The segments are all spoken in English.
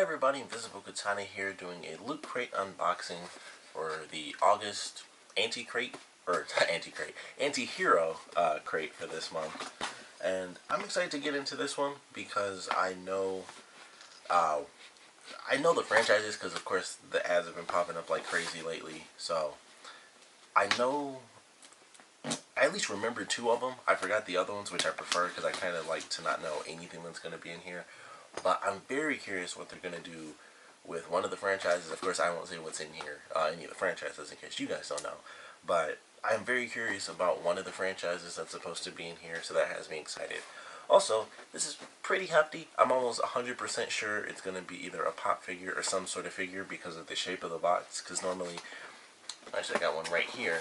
Everybody, Invisiblekatana here doing a Loot Crate unboxing for the August anti-crate, or not anti-crate, anti-hero crate for this month. And I'm excited to get into this one because I know the franchises because of course the ads have been popping up like crazy lately. So I know, I at least remember two of them. I forgot the other ones, which I prefer because I kind of like to not know anything that's going to be in here. But I'm very curious what they're going to do with one of the franchises. Of course, I won't say what's in here, any of the franchises, in case you guys don't know. But I'm very curious about one of the franchises that's supposed to be in here, so that has me excited. Also, this is pretty hefty. I'm almost 100% sure it's going to be either a pop figure or some sort of figure because of the shape of the box. Because normally, actually I got one right here.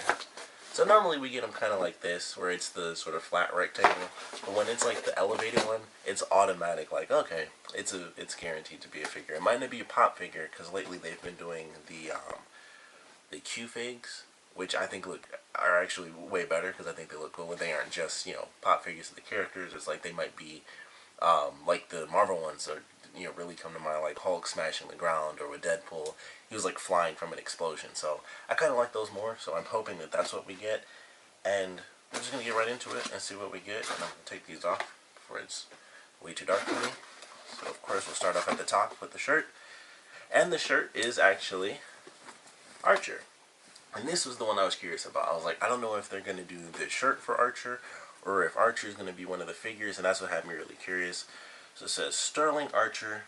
So normally we get them kind of like this, where it's the sort of flat rectangle. But when it's like the elevated one, it's automatic. Like, okay, it's guaranteed to be a figure. It might not be a pop figure because lately they've been doing the Q figs, which I think are actually way better because I think they look cool. When they aren't just pop figures of the characters. It's like they might be like the Marvel ones are really come to mind, like Hulk smashing the ground, or with Deadpool, he was like flying from an explosion. So I kind of like those more, so I'm hoping that that's what we get. And we're just going to get right into it and see what we get. And I'm going to take these off before it's way too dark for me. So of course we'll start off at the top with the shirt. And the shirt is actually Archer. And this was the one I was curious about. I was like, I don't know if they're going to do the shirt for Archer, or if Archer is going to be one of the figures, and that's what had me really curious. So it says, Sterling Archer,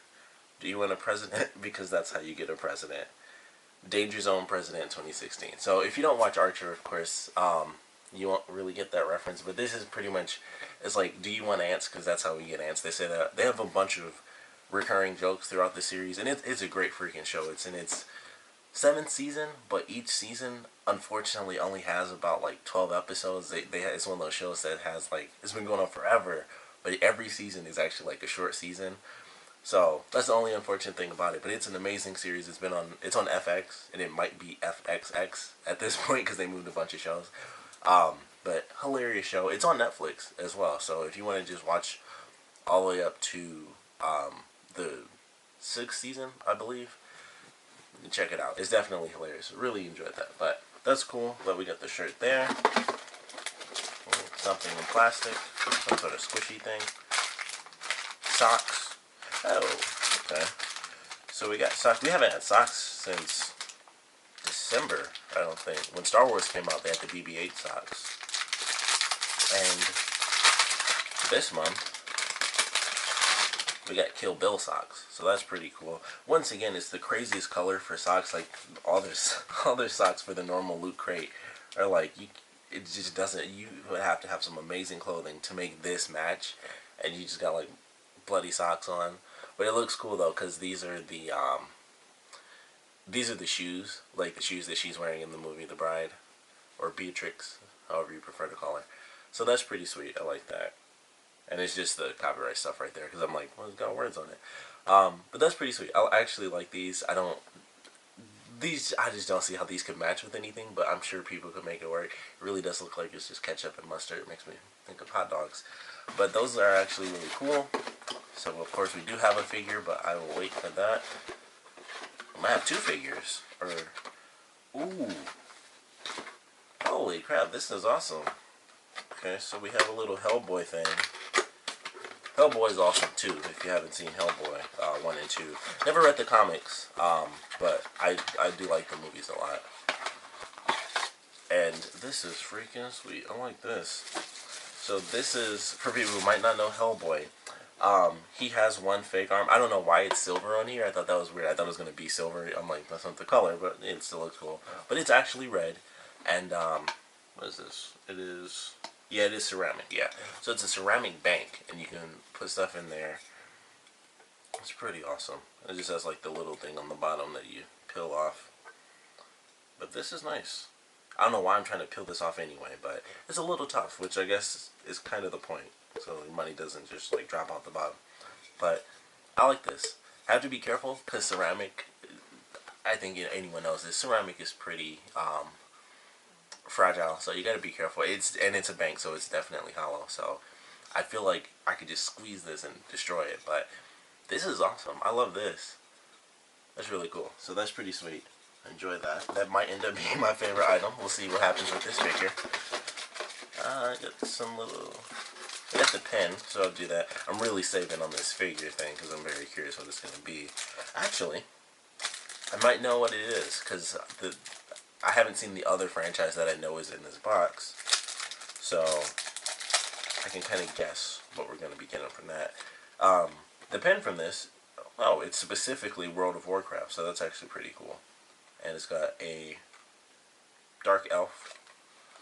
do you want a president? Because that's how you get a president. Danger Zone President 2016. So if you don't watch Archer, of course, you won't really get that reference. But this is pretty much, it's like, do you want ants? Because that's how we get ants. They say that. They have a bunch of recurring jokes throughout the series. And it's a great freaking show. It's in its 7th season, but each season, unfortunately, only has about like 12 episodes. It's one of those shows that has like, it's been going on forever. But every season is actually like a short season. So that's the only unfortunate thing about it. But it's an amazing series. It's on FX, and it might be FXX at this point because they moved a bunch of shows. But hilarious show. It's on Netflix as well. So if you want to just watch all the way up to the 6th season, I believe, check it out. It's definitely hilarious. Really enjoyed that. But that's cool that we got the shirt there. Something in plastic, some sort of squishy thing. Socks. Oh, okay. So we got socks. We haven't had socks since December, I don't think. When Star Wars came out, they had the BB-8 socks. And this month, we got Kill Bill socks. So that's pretty cool. Once again, it's the craziest color for socks. Like, all their socks for the normal Loot Crate are like, it just doesn't, you would have to have some amazing clothing to make this match, and you just got like bloody socks on. But it looks cool though, because these are the shoes, like the shoes that she's wearing in the movie The Bride, or Beatrix, however you prefer to call her. So that's pretty sweet. I like that. And it's just the copyright stuff right there, because I'm like, well, it's got words on it. But that's pretty sweet. I actually like these. I just don't see how these could match with anything, but I'm sure people could make it work. It really does look like it's just ketchup and mustard. It makes me think of hot dogs. But those are actually really cool. So of course we do have a figure, but I will wait for that. I might have two figures. Ooh. Holy crap, this is awesome. Okay, so we have a little Hellboy thing. Hellboy is awesome too, if you haven't seen Hellboy 1 and 2. Never read the comics, but I do like the movies a lot. And this is freaking sweet. I like this. So this is, for people who might not know Hellboy, he has one fake arm. I don't know why it's silver on here. I thought that was weird. I thought it was going to be silver. I'm like, that's not the color, but it still looks cool. But it's actually red. And, what is this? It is... yeah, it is ceramic, yeah. So it's a ceramic bank, and you can put stuff in there. It's pretty awesome. It just has like the little thing on the bottom that you peel off. But this is nice. I don't know why I'm trying to peel this off anyway, but it's a little tough, which I guess is kind of the point. So the money doesn't just like drop out the bottom. But I like this. I have to be careful, because ceramic, I think anyone knows this, ceramic is pretty fragile, so you gotta be careful. It's a bank, so it's definitely hollow. So I feel like I could just squeeze this and destroy it. But this is awesome. I love this. That's really cool. So that's pretty sweet. Enjoy that. That might end up being my favorite item. We'll see what happens with this figure. I got some little... I got the pen, so I'll do that. I'm really saving on this figure thing because I'm very curious what it's going to be. Actually, I might know what it is because I haven't seen the other franchise that I know is in this box. So I can kind of guess what we're going to be getting from that. The pen from this, oh, it's specifically World of Warcraft, so that's actually pretty cool. And it's got a dark elf.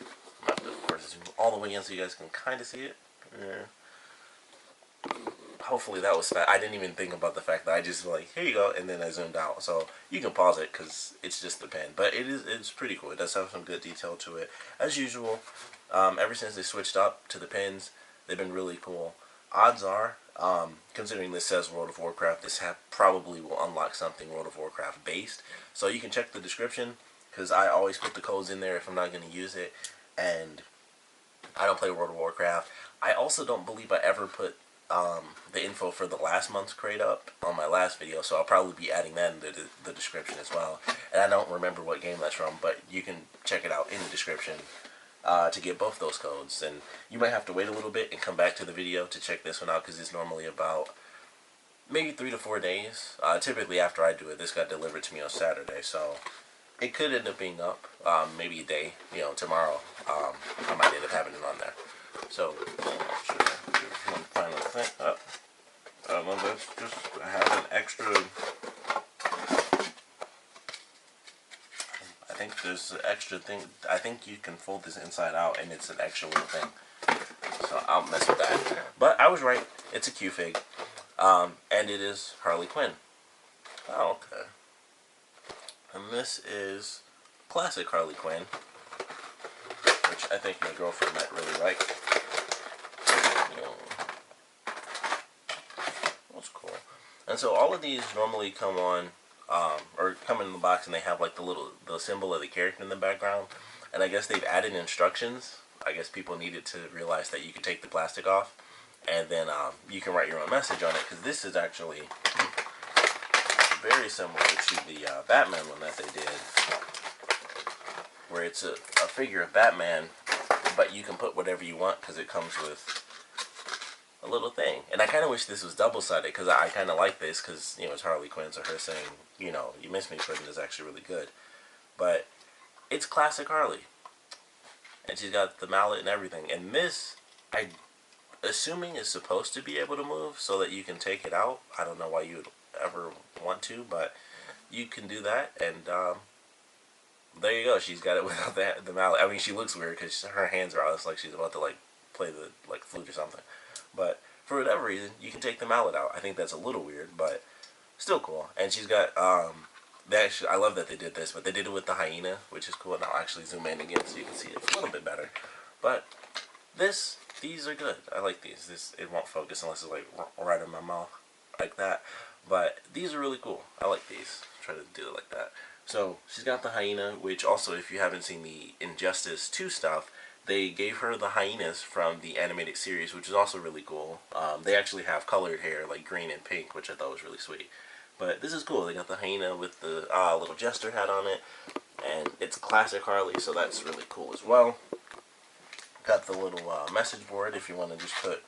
I'm going to have to, of course, zoom all the way in so you guys can kind of see it. Yeah. Hopefully that was fast. I didn't even think about the fact that I just like, here you go, and then I zoomed out. So you can pause it because it's just the pen. But it's pretty cool. It does have some good detail to it. As usual, ever since they switched up to the pens, they've been really cool. Odds are, considering this says World of Warcraft, this probably will unlock something World of Warcraft based. So you can check the description because I always put the codes in there if I'm not going to use it. And I don't play World of Warcraft. I also don't believe I ever put the info for the last month's crate up on my last video, so I'll probably be adding that in the description as well. And I don't remember what game that's from, but you can check it out in the description to get both those codes. And you might have to wait a little bit and come back to the video to check this one out because it's normally about maybe 3 to 4 days. Typically after I do it, this got delivered to me on Saturday, so it could end up being up maybe a day, tomorrow. I might end up having it on there. So, one final thing. Let's just have an extra. I think there's an extra thing. I think you can fold this inside out, and it's an extra little thing. So I'll mess with that. But I was right. It's a Q-Fig, and it is Harley Quinn. Oh, okay. And this is classic Harley Quinn, which I think my girlfriend might really like. That's cool. And so all of these normally come on, or come in the box, and they have like the symbol of the character in the background. And I guess they've added instructions. I guess people needed to realize that you can take the plastic off, and then you can write your own message on it. Because this is actually very similar to the Batman one that they did, where it's a figure of Batman, but you can put whatever you want because it comes with a little thing. And I kind of wish this was double-sided because I kind of like this because, it's Harley Quinn, so her saying, you miss me, Quinn, is actually really good. But it's classic Harley. And she's got the mallet and everything. And this, I assuming is supposed to be able to move so that you can take it out. I don't know why you would ever want to, but you can do that. And there you go. She's got it without the mallet. I mean, she looks weird because her hands are out. It's like she's about to play the flute or something. But for whatever reason, you can take the mallet out. I think that's a little weird, but still cool. And she's got I love that they did this, but they did it with the hyena, which is cool. And I'll actually zoom in again so you can see it a little bit better. But these are good. I like these. It won't focus unless it's like right in my mouth like that. But these are really cool. I like these. Try to do it like that. So she's got the hyena, which also, if you haven't seen the Injustice 2 stuff, they gave her the hyenas from the animated series, which is also really cool. They actually have colored hair, like green and pink, which I thought was really sweet. But this is cool. They got the hyena with the little jester hat on it, and it's classic Harley, so that's really cool as well. Got the little message board if you want to just put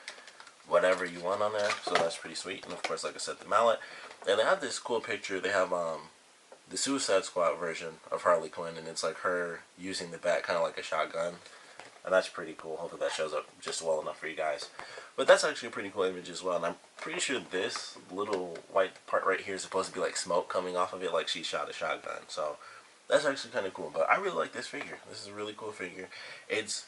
whatever you want on there, so that's pretty sweet. And of course, like I said, the mallet. And they have this cool picture. They have the Suicide Squad version of Harley Quinn, and it's like her using the bat kind of like a shotgun. And that's pretty cool. Hopefully that shows up just well enough for you guys. But that's actually a pretty cool image as well. And I'm pretty sure this little white part right here is supposed to be like smoke coming off of it, like she shot a shotgun. So that's actually kind of cool. But I really like this figure. This is a really cool figure. It's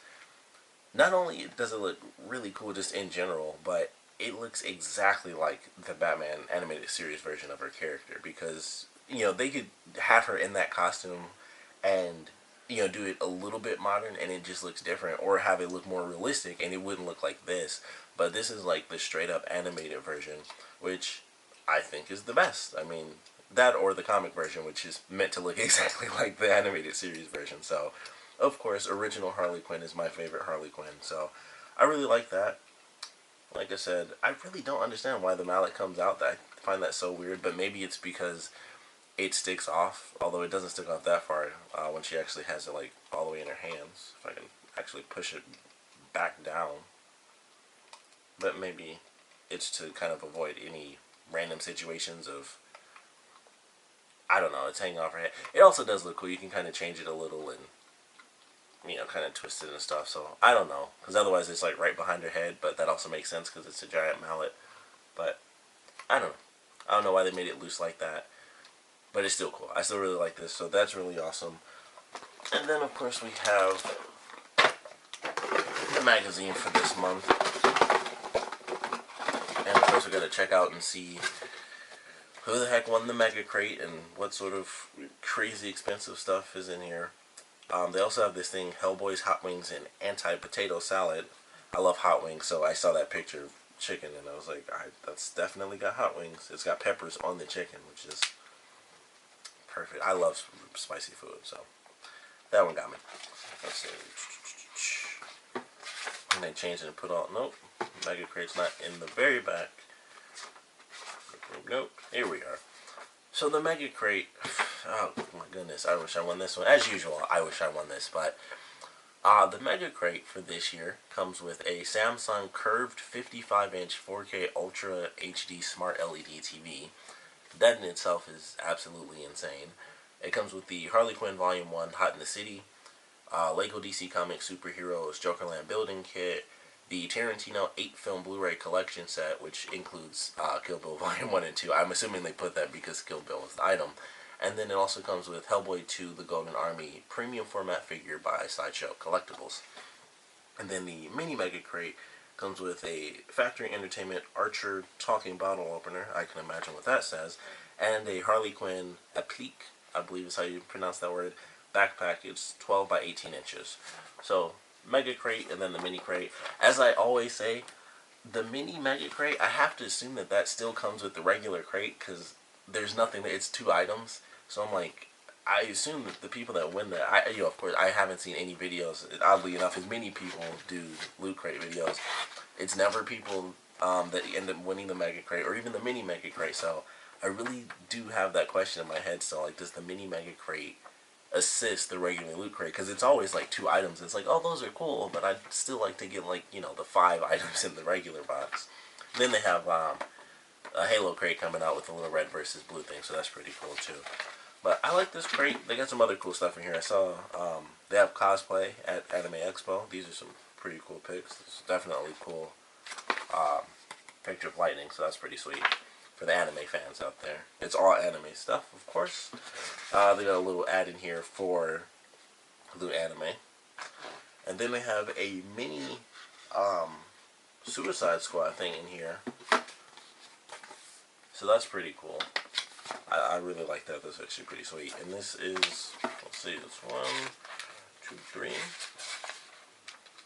not only does it look really cool just in general, but it looks exactly like the Batman animated series version of her character. Because, they could have her in that costume and do it a little bit modern and it just looks different, or have it look more realistic and it wouldn't look like this. But this is like the straight up animated version, which I think is the best. I mean, that or the comic version, which is meant to look exactly like the animated series version. So of course, original Harley Quinn is my favorite Harley Quinn, so I really like that. Like I said, I really don't understand why the mallet comes out. I find that so weird, but maybe it's because it sticks off, although it doesn't stick off that far when she actually has it like all the way in her hands. If I can actually push it back down. But maybe it's to kind of avoid any random situations of, I don't know, it's hanging off her head. It also does look cool. You can kind of change it a little and, you know, kind of twist it and stuff. So I don't know, because otherwise it's like right behind her head, but that also makes sense because it's a giant mallet. But I don't know. I don't know why they made it loose like that, but it's still cool. I still really like this, so that's really awesome. And then of course we have the magazine for this month, and of course we got to check out and see who the heck won the Mega Crate and what sort of crazy expensive stuff is in here. They also have this thing, Hellboy's Hot Wings and Anti-Potato Salad. I love hot wings, so I saw that picture of chicken and I was like, that's definitely got hot wings. It's got peppers on the chicken, which is perfect. I love spicy food, so that one got me. Let's see. And they changed it and put all, nope, Mega Crate's not in the very back. Nope, here we are. So the Mega Crate, oh my goodness, I wish I won this one. As usual, I wish I won this, but the Mega Crate for this year comes with a Samsung curved 55-inch 4K Ultra HD Smart LED TV. That in itself is absolutely insane. It comes with the Harley Quinn Volume 1 Hot in the City, Lego DC Comics Superheroes Jokerland Building Kit, the Tarantino 8-film Blu-ray collection set, which includes Kill Bill Volume 1 and 2. I'm assuming they put that because Kill Bill was the item. And then it also comes with Hellboy 2 The Golden Army premium format figure by Sideshow Collectibles. And then the mini Mega Crate comes with a Factory Entertainment Archer talking bottle opener. I can imagine what that says. And a Harley Quinn applique, I believe is how you pronounce that word, backpack. It's 12 by 18 inches. So Mega Crate and then the mini crate. As I always say, the mini Mega Crate, I have to assume that that still comes with the regular crate because there's nothing there. It's 2 items. So I'm like, I assume that the people that win that, of course, I haven't seen any videos. Oddly enough, as many people do Loot Crate videos, it's never people that end up winning the Mega Crate or even the mini Mega Crate. So I really do have that question in my head. So like, does the mini Mega Crate assist the regular Loot Crate? Because it's always like 2 items. It's like, oh, those are cool, but I'd still like to get like, you know, the 5 items in the regular box. And then they have a Halo crate coming out with a little red versus blue thing, so that's pretty cool too. But I like this crate. They got some other cool stuff in here. I saw they have cosplay at Anime Expo. These are some pretty cool pics. It's definitely cool picture of lightning, so that's pretty sweet for the anime fans out there. It's all anime stuff, of course. They got a little ad in here for Loot Anime. And then they have a mini Suicide Squad thing in here. So that's pretty cool. I really like that. That's actually pretty sweet. And this is, let's see, it's 1, 2, 3,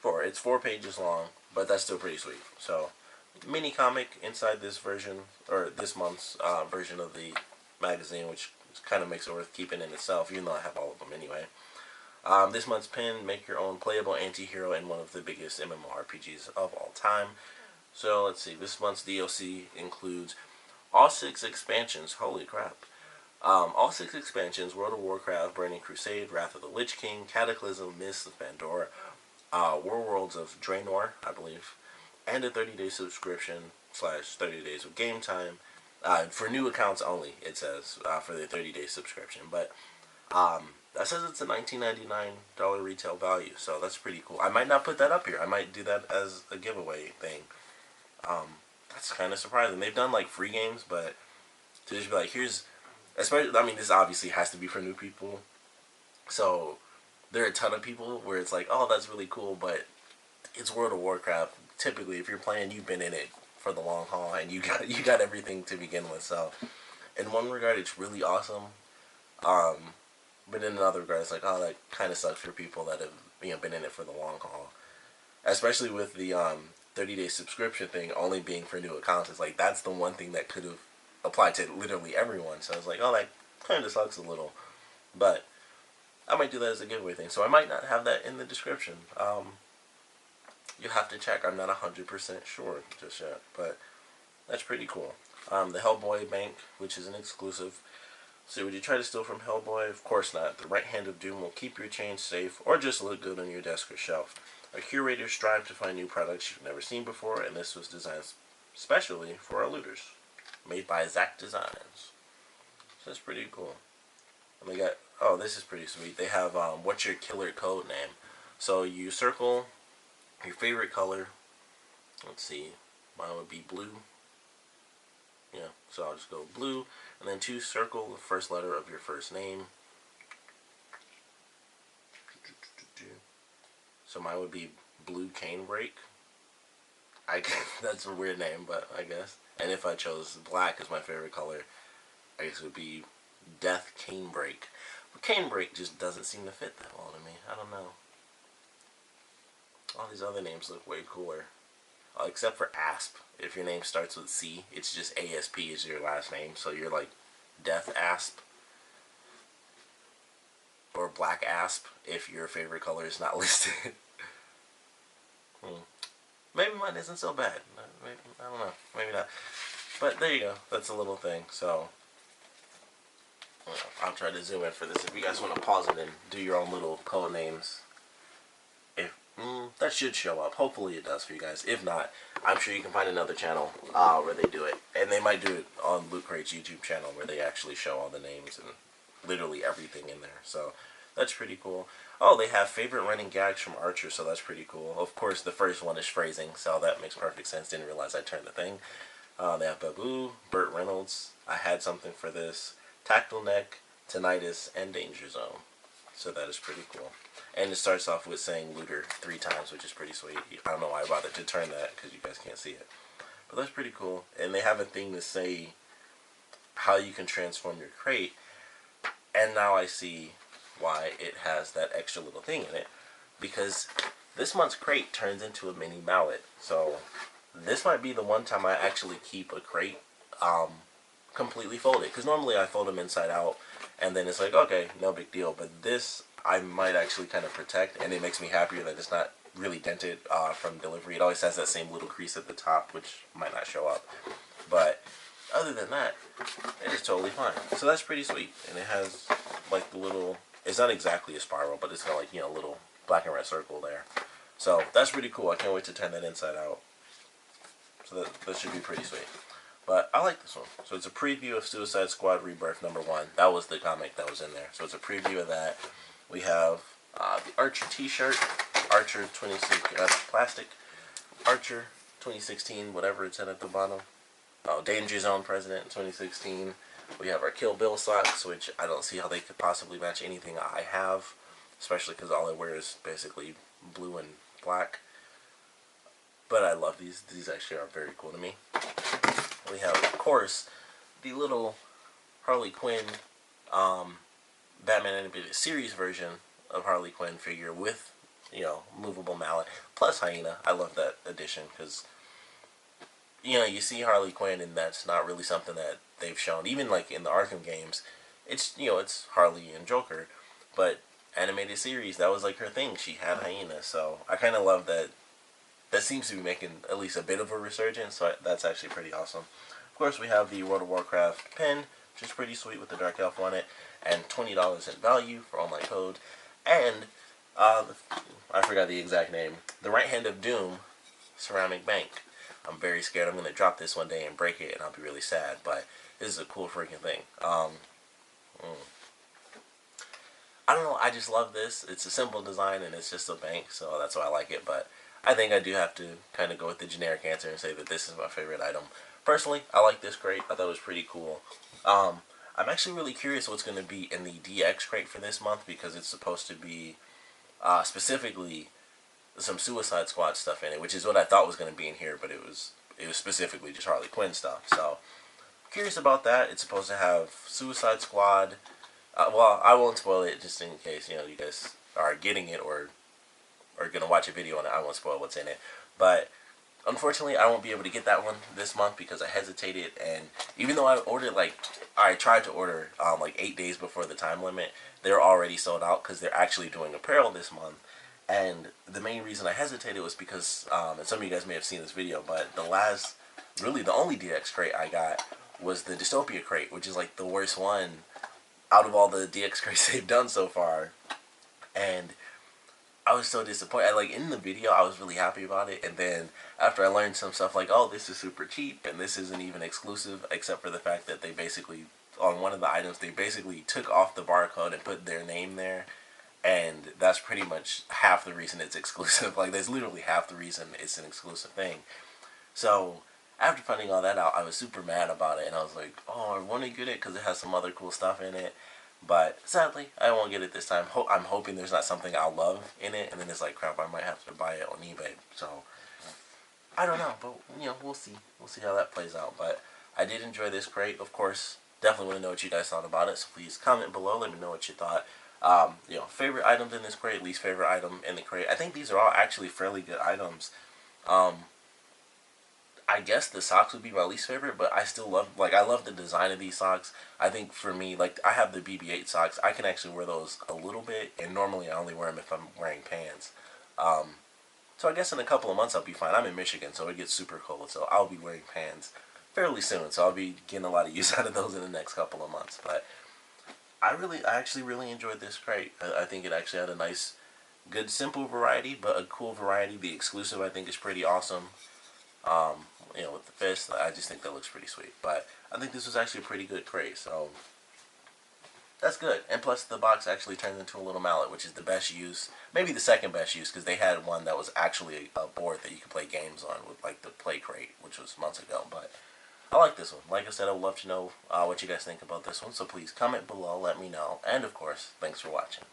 4. It's 4 pages long, but that's still pretty sweet. So, mini comic inside this version, or this month's version of the magazine, which kind of makes it worth keeping in itself, even though I have all of them anyway. This month's pin, make your own playable anti-hero in one of the biggest MMORPGs of all time. So, let's see, this month's DLC includes all 6 expansions, holy crap. All 6 expansions, World of Warcraft, Burning Crusade, Wrath of the Lich King, Cataclysm, Mists of Pandora, Worlds of Draenor, I believe, and a 30-day subscription / 30 days of game time. For new accounts only, it says, for the 30-day subscription. But that says it's a $19.99 retail value, so that's pretty cool. I might not put that up here. I might do that as a giveaway thing. That's kind of surprising. They've done like free games, but to just be like, here's, especially, I mean, this obviously has to be for new people. So there are a ton of people where it's like, oh, that's really cool, but it's World of Warcraft. Typically, if you're playing, you've been in it for the long haul, and you got everything to begin with. So in one regard, it's really awesome. But in another regard, it's like, oh, that kind of sucks for people that have been in it for the long haul. Especially with the 30-day subscription thing only being for new accounts. It's like, that's the one thing that could have applied to literally everyone. So I was like, oh, that kind of sucks a little. But I might do that as a giveaway thing. So I might not have that in the description. You'll have to check. I'm not 100% sure just yet. But that's pretty cool. The Hellboy Bank, which is an exclusive. So would you try to steal from Hellboy? Of course not. The right hand of doom will keep your change safe or just look good on your desk or shelf. Our curators strive to find new products you've never seen before, and this was designed specially for our looters. Made by Zach Designs. So that's pretty cool. And they got, oh, this is pretty sweet. They have, what's your killer code name? So you circle your favorite color. Let's see. Mine would be blue. Yeah, so I'll just go blue. And then 2, circle the first letter of your first name. So mine would be Blue Canebrake. That's a weird name, but I guess. And if I chose black as my favorite color, I guess it would be Death Canebrake. But Canebrake just doesn't seem to fit that well to me. I don't know. All these other names look way cooler. Except for Asp. If your name starts with C, it's just ASP is your last name. So you're like Death Asp. Or Black Asp if your favorite color is not listed. Maybe mine isn't so bad. Maybe, I don't know. Maybe not. But there you go. That's a little thing. So I'll try to zoom in for this. If you guys want to pause it and do your own little code names, if that should show up. Hopefully it does for you guys. If not, I'm sure you can find another channel where they do it. And they might do it on Lootcrate's YouTube channel where they actually show all the names and literally everything in there. So that's pretty cool. Oh, they have favorite running gags from Archer, so that's pretty cool. Of course, the first one is phrasing, so that makes perfect sense. Didn't realize I turned the thing. They have Babu, Burt Reynolds, I Had Something for This, Tactile Neck, Tinnitus, and Danger Zone. So that is pretty cool. And it starts off with saying Looter 3 times, which is pretty sweet. I don't know why I bothered to turn that, because you guys can't see it. But that's pretty cool. And they have a thing to say how you can transform your crate. And now I see why it has that extra little thing in it, because this month's crate turns into a mini mallet. So this might be the one time I actually keep a crate completely folded, because normally I fold them inside out and then it's like, okay, no big deal. But this I might actually kind of protect, and it makes me happier that it's not really dented from delivery. It always has that same little crease at the top, which might not show up, but other than that, it is totally fine. So that's pretty sweet. And it has like the little, it's not exactly a spiral, but it's got like, you know, a little black and red circle there. So that's pretty cool. I can't wait to turn that inside out. So that should be pretty sweet. But I like this one. So it's a preview of Suicide Squad Rebirth #1. That was the comic that was in there. So it's a preview of that. We have the Archer t-shirt. Archer 26, plastic. Archer 2016, whatever it said at the bottom. Oh, Danger Zone President 2016. We have our Kill Bill socks, which I don't see how they could possibly match anything I have, especially because all I wear is basically blue and black. But I love these. These actually are very cool to me. We have, of course, the little Harley Quinn Batman Animated Series version of Harley Quinn figure with, you know, movable mallet plus hyena. I love that addition because, you know, you see Harley Quinn and that's not really something that they've shown. Even like in the Arkham games, it's, you know, it's Harley and Joker, but animated series, that was like her thing. She had hyena, so I kind of love that. That seems to be making at least a bit of a resurgence, so that's actually pretty awesome. Of course, we have the World of Warcraft pin, which is pretty sweet with the Dark Elf on it, and $20 in value for online code. And I forgot the exact name. The Right Hand of Doom ceramic bank. I'm very scared I'm going to drop this one day and break it, and I'll be really sad, but this is a cool freaking thing. I don't know, I just love this. It's a simple design, and it's just a bank, so that's why I like it, but I think I do have to kind of go with the generic answer and say that this is my favorite item. Personally, I like this crate. I thought it was pretty cool. I'm actually really curious what's going to be in the DX crate for this month, because it's supposed to be specifically some Suicide Squad stuff in it, which is what I thought was going to be in here, but it was specifically just Harley Quinn stuff. So, curious about that. It's supposed to have Suicide Squad. Well, I won't spoil it just in case, you know, you guys are getting it or going to watch a video on it. I won't spoil what's in it. But unfortunately, I won't be able to get that one this month because I hesitated. And even though I ordered, like, I tried to order like 8 days before the time limit, they're already sold out because they're actually doing apparel this month. And the main reason I hesitated was because, and some of you guys may have seen this video, but really the only DX crate I got was the Dystopia crate, which is like the worst one out of all the DX crates they've done so far. And I was so disappointed. Like, in the video, I was really happy about it, and then after I learned some stuff like, oh, this is super cheap, and this isn't even exclusive, except for the fact that they basically, on one of the items, they basically took off the barcode and put their name there, and that's pretty much half the reason it's exclusive. Like, that's literally half the reason it's an exclusive thing. So, after finding all that out, I was super mad about it, and I was like, oh, I want to get it because it has some other cool stuff in it. But sadly, I won't get it this time. I'm hoping there's not something I'll love in it, and then it's like, crap, I might have to buy it on eBay. So, I don't know, but, we'll see. We'll see how that plays out. But I did enjoy this crate, of course. Definitely want to know what you guys thought about it, so please comment below. Let me know what you thought. Favorite items in this crate, least favorite item in the crate. I think these are all actually fairly good items. I guess the socks would be my least favorite, but I still love, I love the design of these socks. I think for me, I have the BB-8 socks. I can actually wear those a little bit, and normally I only wear them if I'm wearing pants. So I guess in a couple of months I'll be fine. I'm in Michigan, so it gets super cold, so I'll be wearing pants fairly soon. So I'll be getting a lot of use out of those in the next couple of months. But I actually really enjoyed this crate. I think it actually had a nice, good, simple variety, but a cool variety. The exclusive I think is pretty awesome. With the fist, I just think that looks pretty sweet. But I think this was actually a pretty good crate, so that's good. And plus, the box actually turns into a little mallet, which is the best use, maybe the second best use, because they had one that was actually a board that you could play games on with, like, the Play Crate, which was months ago. But I like this one. Like I said, I would love to know what you guys think about this one, so please comment below, let me know. And, of course, thanks for watching.